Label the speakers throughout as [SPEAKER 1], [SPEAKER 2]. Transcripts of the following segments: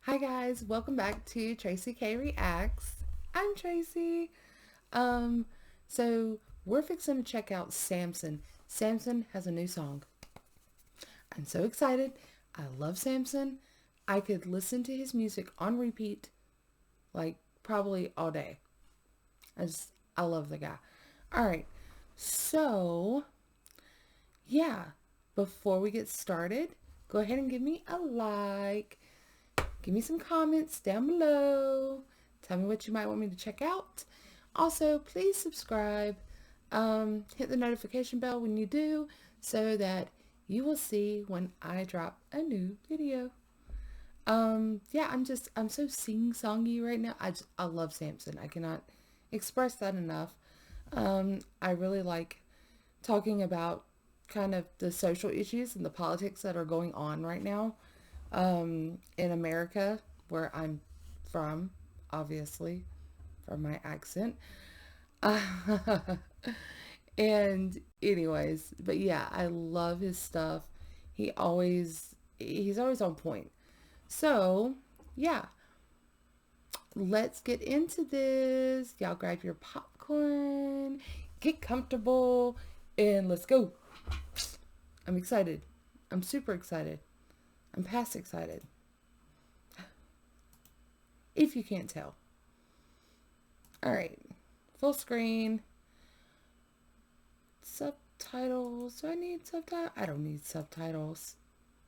[SPEAKER 1] Hi guys, welcome back to Traci-K Reacts. I'm Tracy. Um, so we're fixing to check out Samson. Samson has a new song. I'm so excited. I love Samson. I could listen to his music on repeat like probably all day. I love the guy. All right. So, yeah, before we get started, go ahead and give me a like. Give me some comments down below. Tell me what you might want me to check out. Also, please subscribe. Hit the notification bell when you do so that you will see when I drop a new video. Yeah, I'm so sing-songy right now. I love Samson. I cannot express that enough. I really like talking about kind of the social issues and the politics that are going on right now in America, where I'm from, obviously, from my accent. And anyways, but yeah, I love his stuff. He's always on point. So, yeah, let's get into this. Y'all grab your popcorn, get comfortable, and let's go. I'm excited. I'm super excited. I'm past excited. If you can't tell. All right. Full screen. Subtitles. Do I need subtitles? I don't need subtitles.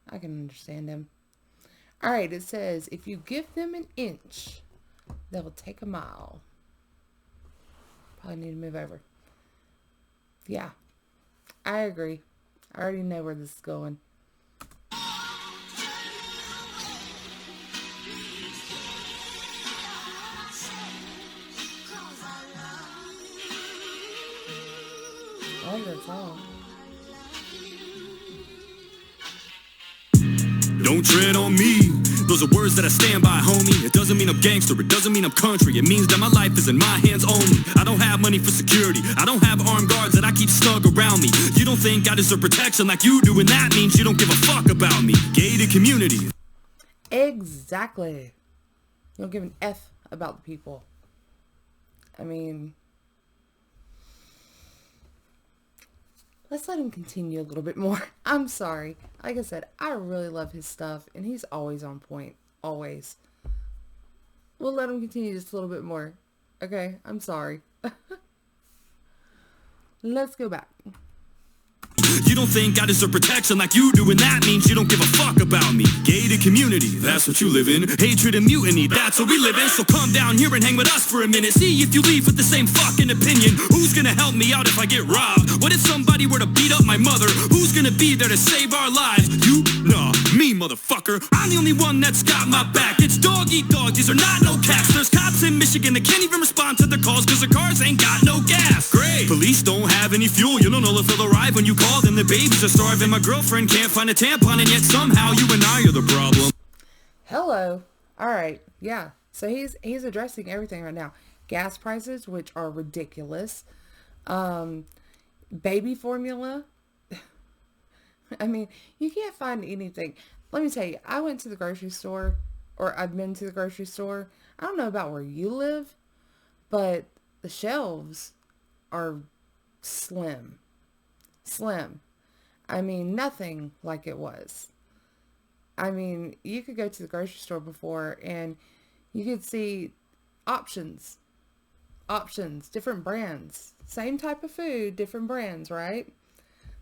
[SPEAKER 1] I can understand them. All right. It says, if you give them an inch, they will take a mile. Probably need to move over. Yeah. I agree. I already know where this is going. I like that song.
[SPEAKER 2] Don't tread on me. Those are words that I stand by, homie. It doesn't mean I'm gangster, it doesn't mean I'm country. It means that my life is in my hands only. I don't have money for security, I don't have armed guards that I keep snug around me. You don't think I deserve protection like you do, and that means you don't give a fuck about me. Gated community.
[SPEAKER 1] Exactly. You don't give an F about the people. I mean, let's let him continue a little bit more. I'm sorry. Like I said, I really love his stuff, and he's always on point. Always. We'll let him continue just a little bit more. Okay? I'm sorry. Let's go back.
[SPEAKER 2] You don't think I deserve protection like you do, and that means you don't give a fuck about me. Gated community, that's what you live in. Hatred and mutiny, that's what we live in. So come down here and hang with us for a minute. See if you leave with the same fucking opinion. Who's gonna help me out if I get robbed? What if somebody were to beat up my mother? Who's gonna be there to save our lives? You? Nah, me, motherfucker. I'm the only one that's got my back. It's dog eat dog, these are not no cats. There's cops in Michigan that can't even respond to their calls cause their cars ain't got no gas. Great. Police don't have any fuel, you don't know if they'll arrive when you call them. The babies are starving, my girlfriend can't find a tampon, and yet somehow you and I are the problem.
[SPEAKER 1] Hello. All right. Yeah. So he's addressing everything right now. Gas prices, which are ridiculous. Baby formula. I mean, you can't find anything. Let me tell you, I went to the grocery store, or I've been to the grocery store. I don't know about where you live, but the shelves are slim. Slim. I mean, nothing like it was. I mean, you could go to the grocery store before and you could see options, different brands, same type of food, different brands, right?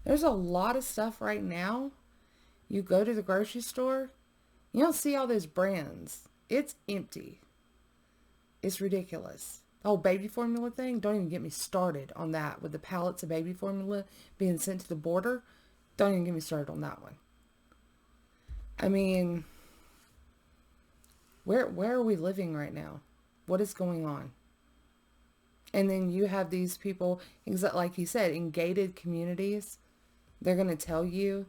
[SPEAKER 1] There's a lot of stuff right now. You go to the grocery store, you don't see all those brands. It's empty. It's ridiculous. The whole baby formula thing, don't even get me started on that, with the pallets of baby formula being sent to the border. Don't even get me started on that one. I mean, where are we living right now? What is going on? And then you have these people, like he said, in gated communities. They're going to tell you,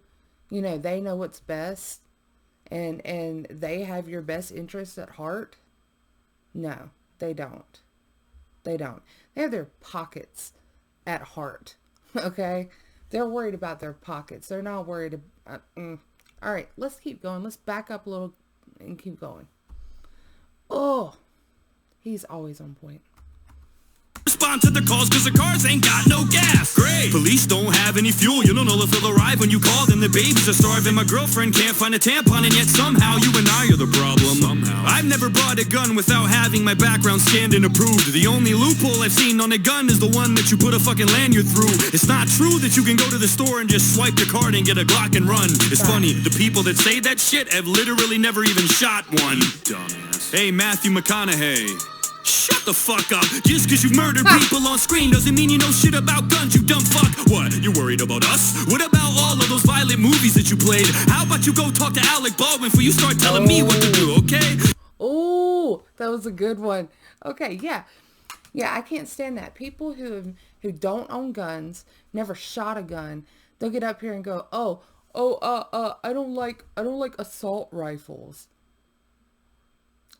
[SPEAKER 1] they know what's best, and they have your best interests at heart. No, they don't. They don't. They have their pockets at heart. Okay? They're worried about their pockets. All right, let's keep going. Let's back up a little and keep going. Oh, he's always on point.
[SPEAKER 2] Respond to the calls cause the cars ain't got no gas. Great. Police don't have any fuel. You don't know if they'll arrive when you call them. The babies are starving. My girlfriend can't find a tampon, and yet somehow you and I are the problem. Somehow. I've never bought a gun without having my background scanned and approved. The only loophole I've seen on a gun is the one that you put a fucking lanyard through. It's not true that you can go to the store and just swipe the card and get a Glock and run. It's funny, the people that say that shit have literally never even shot one. Dumbass. Hey, Matthew McConaughey. Shut the fuck up. Just cause you've murdered people on screen doesn't mean you know shit about guns, you dumb fuck. What, you worried about us? What about all of those violent movies that you played? How about you go talk to Alec Baldwin before you start telling me what to do, okay?
[SPEAKER 1] Oh, that was a good one. Okay, yeah. Yeah, I can't stand that. People who don't own guns, never shot a gun, they'll get up here and go, I don't like assault rifles.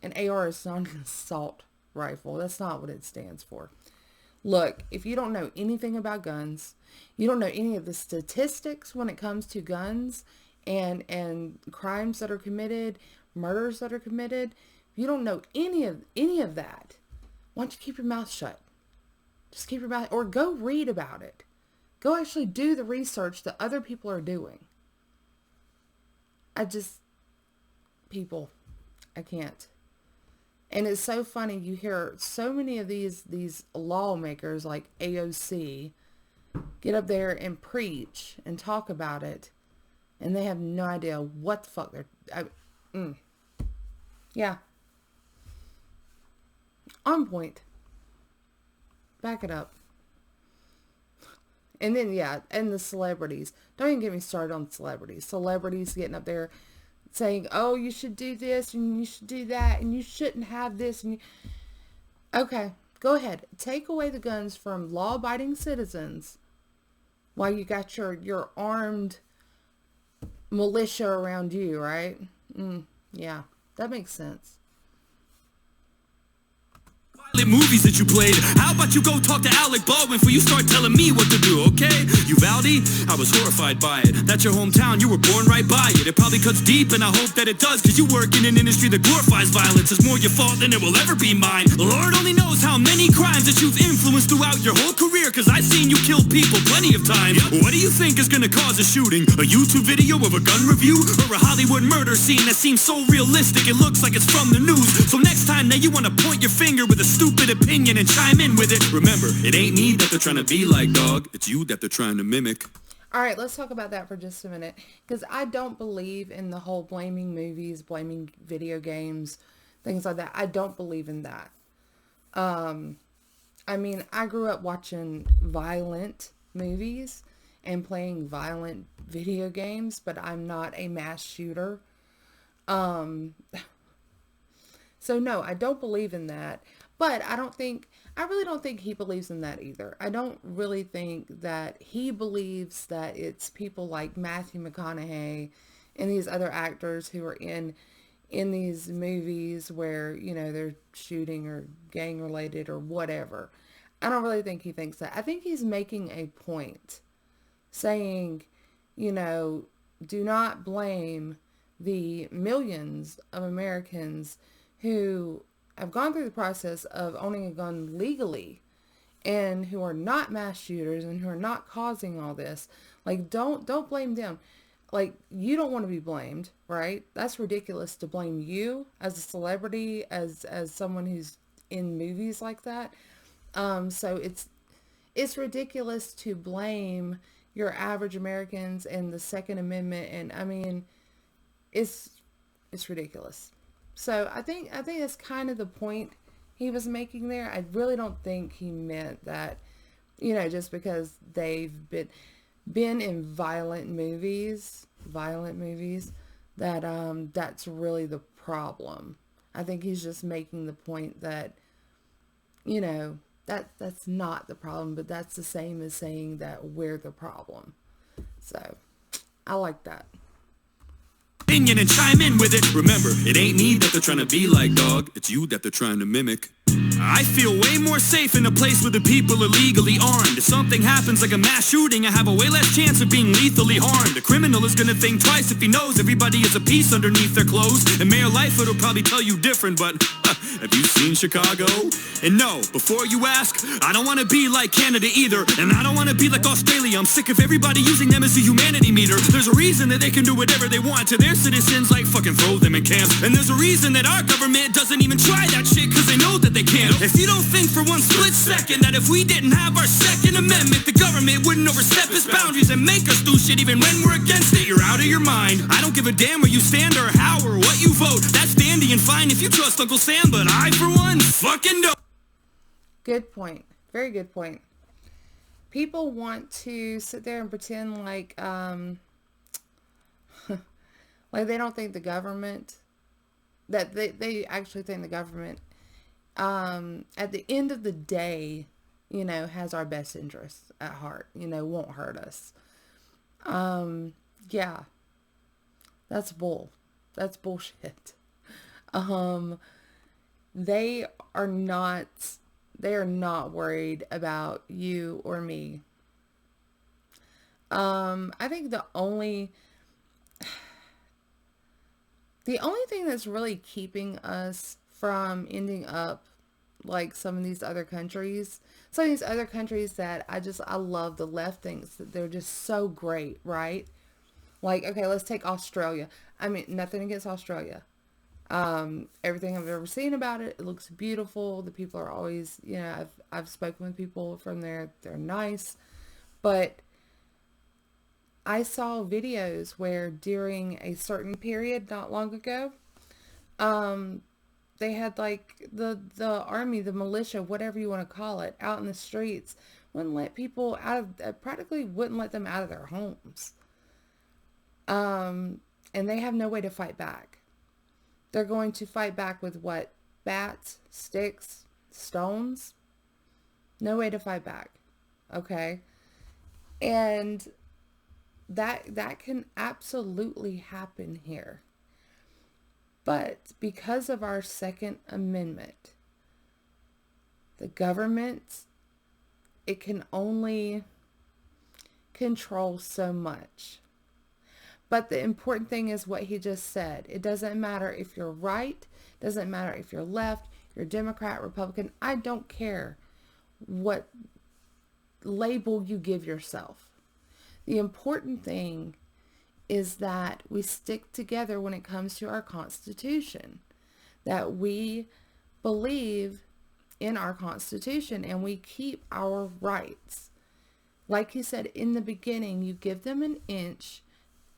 [SPEAKER 1] An AR is not an assault rifle. That's not what it stands for. Look, if you don't know anything about guns, you don't know any of the statistics when it comes to guns and crimes that are committed, murders that are committed, if you don't know any of that, why don't you keep your mouth shut? Just keep your mouth, or go read about it. Go actually do the research that other people are doing. People, I can't. And it's so funny, you hear so many of these lawmakers like AOC get up there and preach and talk about it, and they have no idea what the fuck yeah. On point. Back it up. And then, yeah, and the celebrities. Don't even get me started on celebrities. Celebrities getting up there saying, oh, you should do this and you should do that and you shouldn't have this. Okay, go ahead. Take away the guns from law-abiding citizens while you got your armed militia around you, right? Yeah, that makes sense.
[SPEAKER 2] Movies that you played. How about you go talk to Alec Baldwin before you start telling me what to do, okay? Uvalde, I was horrified by it. That's your hometown, you were born right by it. It probably cuts deep and I hope that it does, cause you work in an industry that glorifies violence. It's more your fault than it will ever be mine. The Lord only knows how many crimes that you've influenced throughout your whole career, cause I've seen you kill people plenty of times. What do you think is gonna cause a shooting? A YouTube video of a gun review? Or a Hollywood murder scene that seems so realistic it looks like it's from the news? So next time that you wanna point your finger with a stupid opinion and chime in with it, remember, it ain't me that they're trying to be like, dog. It's you that they're trying to mimic.
[SPEAKER 1] All right, let's talk about that for just a minute, because I don't believe in the whole blaming movies, blaming video games, things like that. I don't believe in that. I mean, I grew up watching violent movies and playing violent video games, but I'm not a mass shooter. So no, I don't believe in that. But I really don't think he believes in that either. I don't really think that he believes that it's people like Matthew McConaughey and these other actors who are in these movies where, you know, they're shooting or gang related or whatever. I don't really think he thinks that. I think he's making a point saying, you know, do not blame the millions of Americans who have gone through the process of owning a gun legally and who are not mass shooters and who are not causing all this. Like, don't blame them. Like, you don't want to be blamed, right? That's ridiculous to blame you as a celebrity, as someone who's in movies like that. So it's ridiculous to blame your average Americans and the Second Amendment, and I mean, it's ridiculous. So I think that's kind of the point he was making there. I really don't think he meant that, you know, just because they've been in violent movies, that that's really the problem. I think he's just making the point that, you know, that's not the problem, but that's the same as saying that we're the problem. So I like that.
[SPEAKER 2] Opinion and chime in with it. Remember, it ain't me that they're trying to be like, dog. It's you that they're trying to mimic. I feel way more safe in a place where the people are legally armed. If something happens like a mass shooting, I have a way less chance of being lethally harmed. A criminal is gonna think twice if he knows everybody is a piece underneath their clothes. And Mayor Lightfoot will probably tell you different, but have you seen Chicago? And no, before you ask, I don't wanna be like Canada either, and I don't wanna be like Australia. I'm sick of everybody using them as a humanity meter. There's a reason that they can do whatever they want to their citizens, like fucking throw them in camps. And there's a reason that our government doesn't even try that shit, cause they know that they can't. If you don't think for one split second that if we didn't have our Second Amendment, the government wouldn't overstep its boundaries and make us do shit even when we're against it, you're out of your mind. I don't give a damn where you stand or how or what you vote. That's dandy and fine if you trust Uncle Sam, but I, for one, fucking don't.
[SPEAKER 1] Good point. Very good point. People want to sit there and pretend like, like they don't think the government, that they actually think the government, at the end of the day, you know, has our best interests at heart, you know, won't hurt us. Yeah, that's that's bullshit. They are not worried about you or me. I think the only thing that's really keeping us from ending up like some of these other countries that I love the left thinks that they're just so great, right? Like, okay, let's take Australia. I mean, nothing against Australia. Everything I've ever seen about it, it looks beautiful. The people are always, you know, I've spoken with people from there. They're nice. But I saw videos where during a certain period not long ago, they had like the army, the militia, whatever you want to call it, out in the streets, wouldn't let people practically wouldn't let them out of their homes. And they have no way to fight back. They're going to fight back with what? Bats, sticks, stones? No way to fight back. Okay? And that can absolutely happen here. But because of our Second Amendment, the government, it can only control so much. But the important thing is what he just said. It doesn't matter if you're right. It doesn't matter if you're left, you're Democrat, Republican. I don't care what label you give yourself. The important thing is that we stick together when it comes to our Constitution. That we believe in our Constitution and we keep our rights. Like he said in the beginning, you give them an inch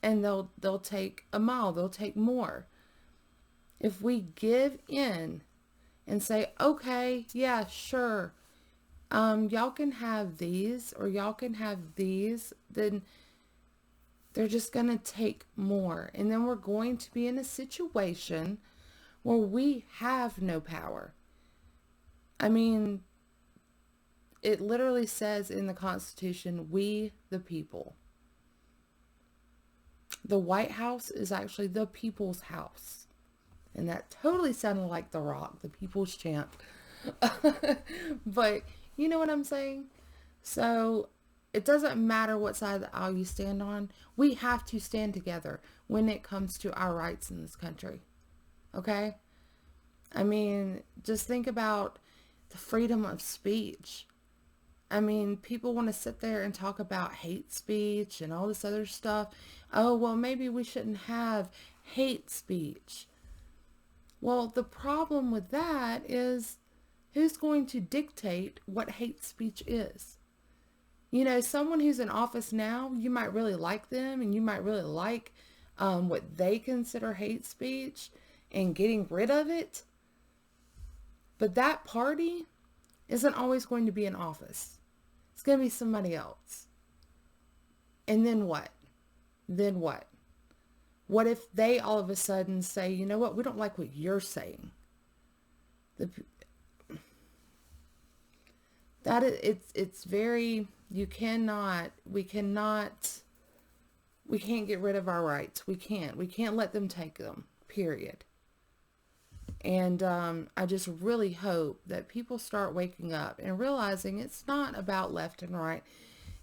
[SPEAKER 1] and they'll take a mile, they'll take more. If we give in and say, okay, yeah, sure, y'all can have these or y'all can have these, then they're just going to take more. And then we're going to be in a situation where we have no power. I mean, it literally says in the Constitution, we the people. The White House is actually the people's house. And that totally sounded like The Rock, the people's champ. But you know what I'm saying? So it doesn't matter what side of the aisle you stand on. We have to stand together when it comes to our rights in this country. Okay? I mean, just think about the freedom of speech. I mean, people want to sit there and talk about hate speech and all this other stuff. Oh, well, maybe we shouldn't have hate speech. Well, the problem with that is who's going to dictate what hate speech is? You know, someone who's in office now, you might really like them and you might really like what they consider hate speech and getting rid of it. But that party isn't always going to be in office. It's going to be somebody else. And then what? Then what? What if they all of a sudden say, you know what, we don't like what you're saying? It's very, we can't get rid of our rights. We can't let them take them, period. And I just really hope that people start waking up and realizing it's not about left and right.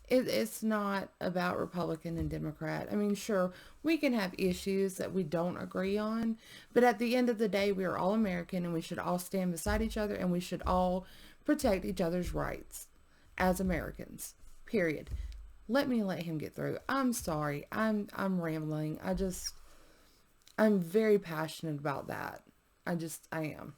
[SPEAKER 1] It's not about Republican and Democrat. I mean, sure, we can have issues that we don't agree on, but at the end of the day, we are all American and we should all stand beside each other and we should all protect each other's rights as Americans. Period. Let him get through. I'm sorry. I'm rambling. I'm very passionate about that. I am.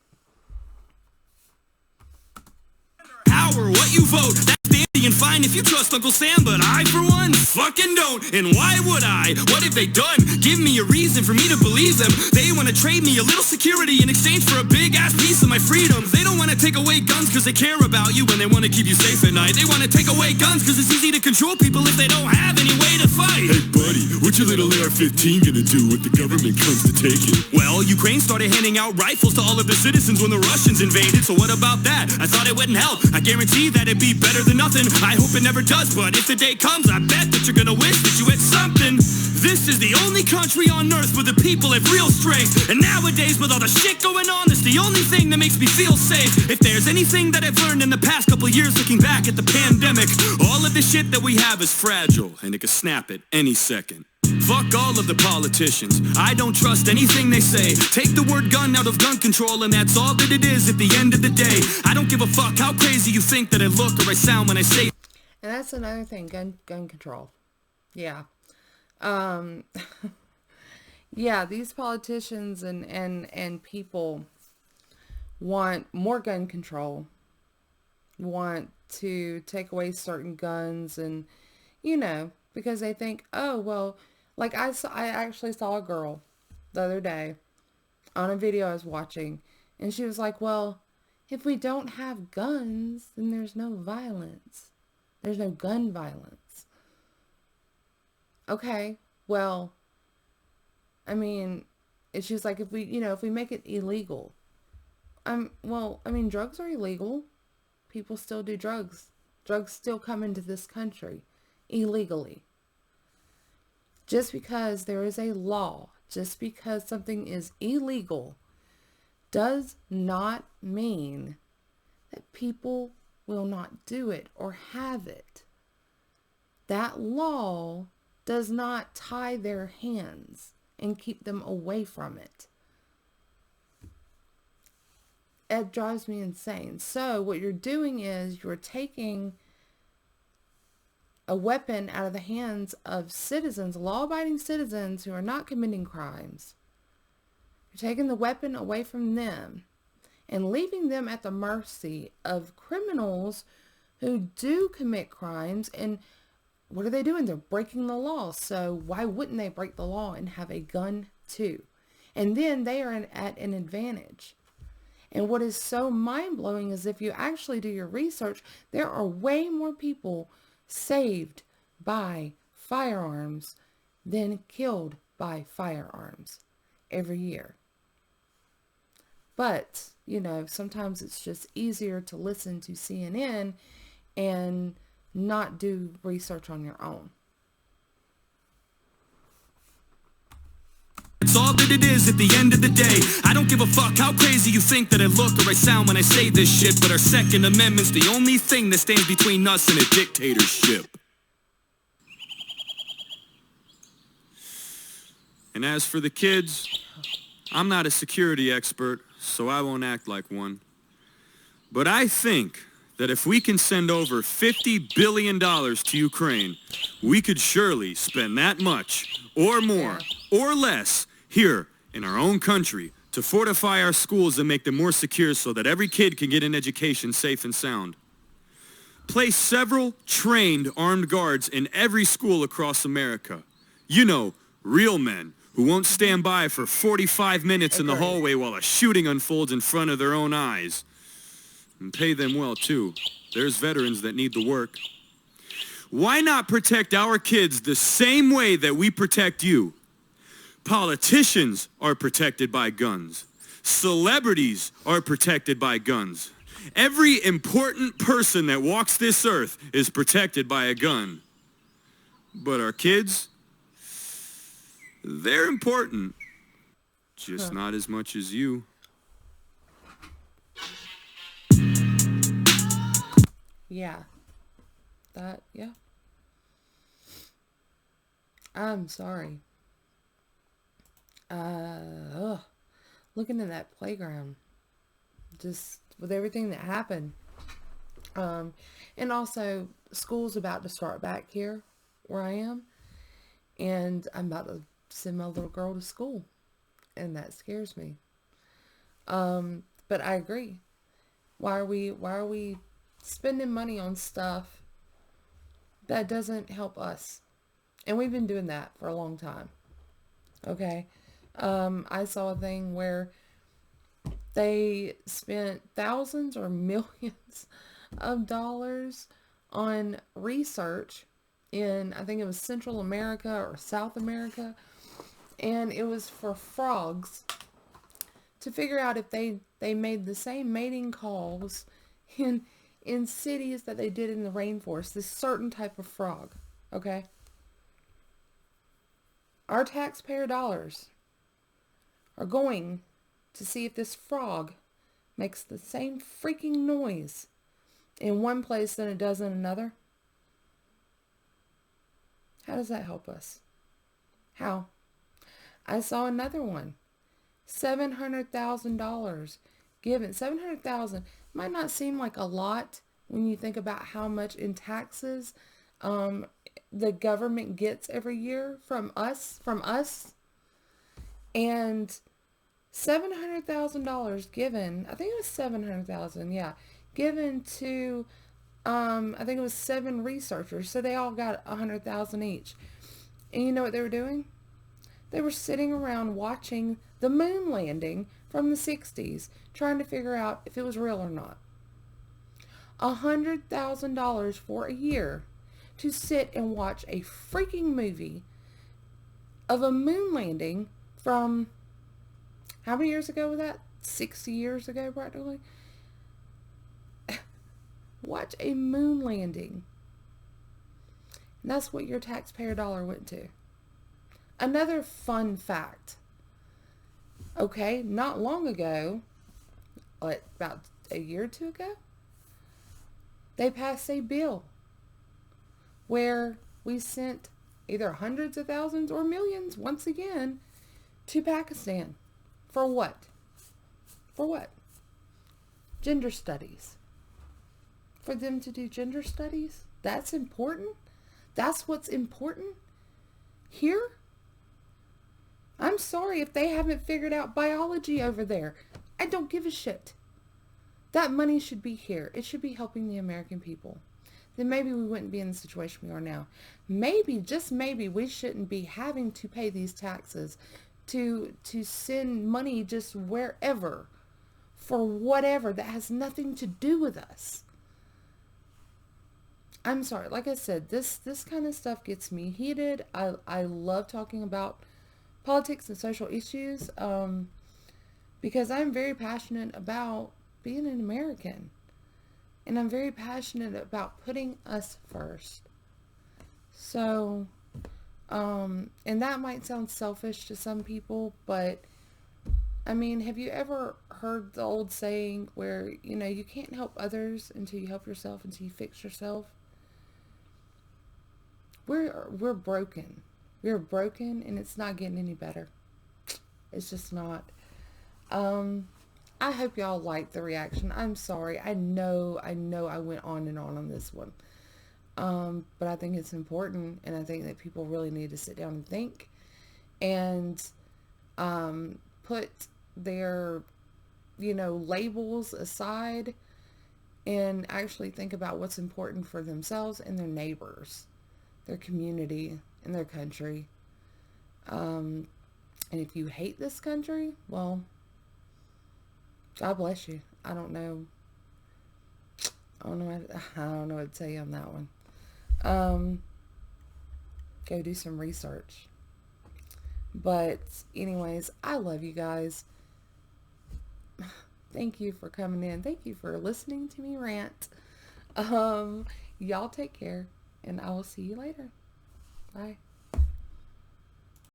[SPEAKER 2] Power, what you vote, that's dandy and fine if you trust Uncle Sam, but I, for one, fucking don't. And why would I? What have they done? Give me a reason for me to believe them. They want to trade me a little security in exchange for a big-ass piece of my freedoms. They don't want to take away guns because they care about you and they want to keep you safe at night. They want to take away guns because it's easy to control people if they don't have any way to fight.
[SPEAKER 3] Hey buddy, what your little AR-15 gonna do when the government comes to take it?
[SPEAKER 2] Well, Ukraine started handing out rifles to all of the citizens when the Russians invaded, so what about that? I thought it wouldn't help. I guarantee that it'd be better than nothing. I hope it never does, but if the day comes, I bet that you're gonna wish that you had something. This is the only country on earth where the people have real strength. And nowadays, with all the shit going on, it's the only thing that makes me feel safe. If there's anything that I've learned in the past couple years looking back at the pandemic, all of the shit that we have is fragile, and it could snap at any second. Fuck all of the politicians. I don't trust anything they say. Take the word gun out of gun control and that's all that it is at the end of the day. I don't give a fuck how crazy you think that I look or I sound when I say.
[SPEAKER 1] And that's another thing, gun control. Yeah. Yeah, these politicians and people want more gun control, want to take away certain guns and, because they think, oh, well, like I actually saw a girl the other day on a video I was watching, and she was like, well, if we don't have guns, then there's no violence. There's no gun violence. Okay, well, I mean, she was like, if we make it illegal, drugs are illegal. People still do drugs. Drugs still come into this country illegally. Just because there is a law, just because something is illegal, does not mean that people will not do it or have it. That law does not tie their hands and keep them away from it. It drives me insane. So what you're doing is you're taking a weapon out of the hands of citizens, law-abiding citizens who are not committing crimes. You're taking the weapon away from them and leaving them at the mercy of criminals who do commit crimes. And what are they doing? They're breaking the law. So why wouldn't they break the law and have a gun too? And then they are at an advantage. And what is so mind-blowing is if you actually do your research, there are way more people saved by firearms than killed by firearms every year. But, sometimes it's just easier to listen to CNN and not do research on your own.
[SPEAKER 2] It's all that it is at the end of the day. I don't give a fuck how crazy you think that I look or I sound when I say this shit, but our Second Amendment's the only thing that stands between us and a dictatorship. And as for the kids, I'm not a security expert, so I won't act like one. But I think that if we can send over $50 billion to Ukraine, we could surely spend that much, or more, or less, here in our own country to fortify our schools and make them more secure so that every kid can get an education safe and sound. Place several trained armed guards in every school across America. Real men who won't stand by for 45 minutes in the hallway while a shooting unfolds in front of their own eyes. And pay them well, too. There's veterans that need the work. Why not protect our kids the same way that we protect you? Politicians are protected by guns. Celebrities are protected by guns. Every important person that walks this earth is protected by a gun. But our kids, they're important. Just not as much as you.
[SPEAKER 1] Yeah. Yeah. I'm sorry. Ugh. Looking at that playground, just with everything that happened. And also, school's about to start back here where I am, and I'm about to send my little girl to school, and that scares me. But I agree. Why are we spending money on stuff that doesn't help us? And we've been doing that for a long time. Okay. I saw a thing where they spent thousands or millions of dollars on research in, I think it was Central America or South America, and it was for frogs to figure out if they made the same mating calls in in cities that they did in the rainforest, this certain type of frog. Okay? Our taxpayer dollars are going to see if this frog makes the same freaking noise in one place than it does in another. How does that help us? How? I saw another one. $700,000 given. $700,000 might not seem like a lot when you think about how much in taxes the government gets every year from us. And $700,000 given, I think it was 700,000, yeah, given to, I think it was 7 researchers. So they all got 100,000 each. And you know what they were doing? They were sitting around watching the moon landing from the 60s, trying to figure out if it was real or not. $100,000 for a year to sit and watch a freaking movie of a moon landing from, how many years ago was that? 60 years ago practically. Watch a moon landing. And that's what your taxpayer dollar went to. Another fun fact. Okay, not long ago, about a year or two ago, they passed a bill where we sent either hundreds of thousands or millions, once again, to Pakistan. For what? For what? Gender studies. For them to do gender studies? That's important? That's what's important? Here? I'm sorry if they haven't figured out biology over there. I don't give a shit. That money should be here. It should be helping the American people. Then maybe we wouldn't be in the situation we are now. Maybe, just maybe, we shouldn't be having to pay these taxes to send money just wherever for whatever that has nothing to do with us. I'm sorry. Like I said, this kind of stuff gets me heated. I love talking about politics and social issues because I'm very passionate about being an American. And I'm very passionate about putting us first. So, and that might sound selfish to some people, but I mean, have you ever heard the old saying where, you can't help others until you help yourself, until you fix yourself? We're broken. We're broken, and it's not getting any better. It's just not. I hope y'all liked the reaction. I'm sorry. I know I went on and on this one. But I think it's important, and I think that people really need to sit down and think and put their, labels aside and actually think about what's important for themselves and their neighbors, their community, and their country. And if you hate this country, well, God bless you. I don't know what to tell you on that one. Go do some research. But anyways, I love you guys. Thank you for coming in. Thank you for listening to me rant. Y'all take care, and I will see you later. Bye.